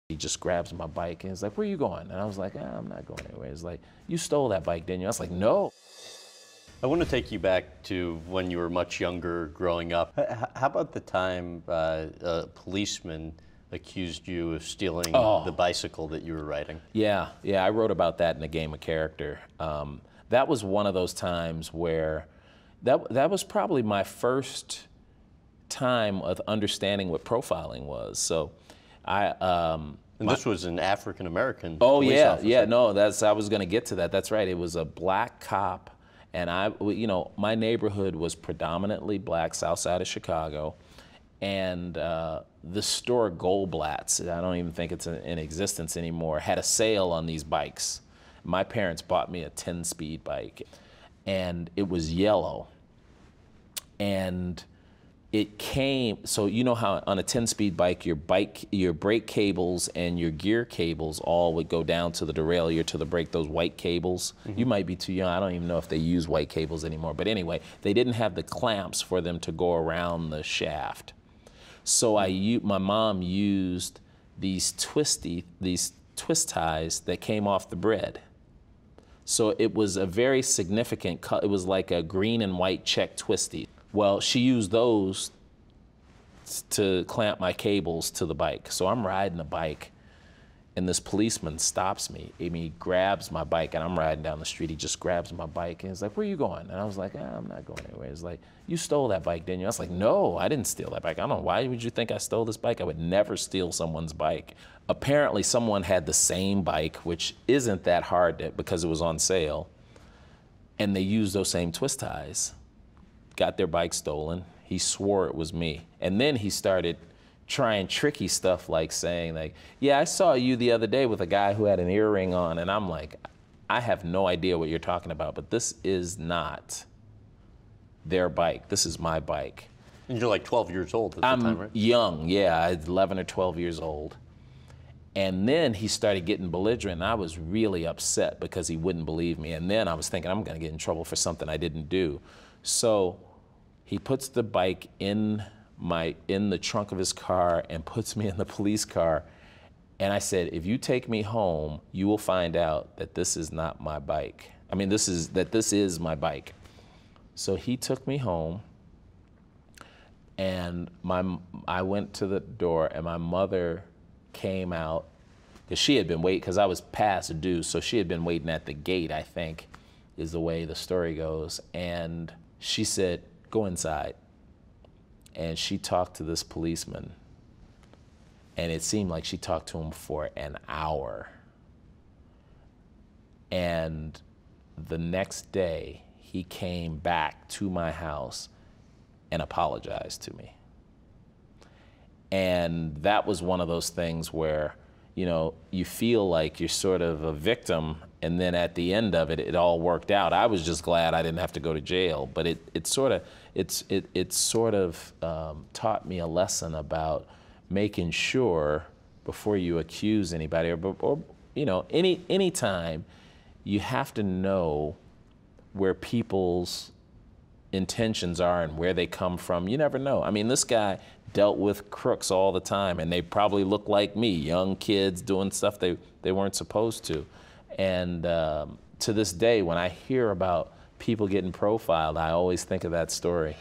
He just grabs my bike and he's like, "Where are you going?" And I was like, "I'm not going anywhere." He's like, "You stole that bike, didn't you?" I was like, "No." I want to take you back to when you were much younger, growing up. How about the time a policeman accused you of stealing the bicycle that you were riding? Yeah, I wrote about that in A Game of Character. That was one of those times where that was probably my first time of understanding what profiling was. So And this was an African American. Oh police yeah, officer. yeah. No, I was going to get to that. That's right. It was a black cop, and my neighborhood was predominantly black, south side of Chicago, and the store Goldblatt's, I don't even think it's in existence anymore, had a sale on these bikes. My parents bought me a 10-speed bike, and it was yellow, and it came, so you know how on a 10-speed bike, your brake cables and your gear cables all would go down to the derailleur, to the brake, those white cables. You might be too young, I don't even know if they use white cables anymore, but anyway, they didn't have the clamps for them to go around the shaft. So my mom used these twist ties that came off the bread. So it was a very significant cut. It was like a green and white check twisty. Well, she used those to clamp my cables to the bike. So I'm riding the bike, and this policeman stops me. I mean, he grabs my bike, and I'm riding down the street. He just grabs my bike, and he's like, "Where are you going?" And I was like, "I'm not going anywhere." He's like, "You stole that bike, didn't you?" I was like, "No, I didn't steal that bike. I don't know. Why would you think I stole this bike? I would never steal someone's bike." Apparently, someone had the same bike, which isn't that hard because it was on sale, and they used those same twist ties. Got their bike stolen. He swore it was me. And then he started trying tricky stuff like saying like, "Yeah, I saw you the other day with a guy who had an earring on." And I'm like, I have no idea what you're talking about, but this is not their bike. This is my bike. And you're like 12 years old at the time, right? I'm young, yeah, I was 11 or 12 years old. And then he started getting belligerent, and I was really upset because he wouldn't believe me. And then I was thinking, I'm gonna get in trouble for something I didn't do. So he puts the bike in the trunk of his car and puts me in the police car. And I said, "If you take me home, you will find out that this is not my bike. I mean, this is my bike." So he took me home, and I went to the door, and my mother came out, because she had been waiting, because I was past due, so she had been waiting at the gate, I think, is the way the story goes. And she said, "Go inside." And she talked to this policeman, and it seemed like she talked to him for an hour. And the next day, he came back to my house and apologized to me. And that was one of those things where, you feel like you're sort of a victim, and then at the end of it, it all worked out. I was just glad I didn't have to go to jail, but it sort of taught me a lesson about making sure before you accuse anybody, or any time, you have to know where people's intentions are and where they come from. You never know. I mean, this guy dealt with crooks all the time, and they probably look like me, young kids doing stuff they weren't supposed to. And to this day, when I hear about people getting profiled, I always think of that story.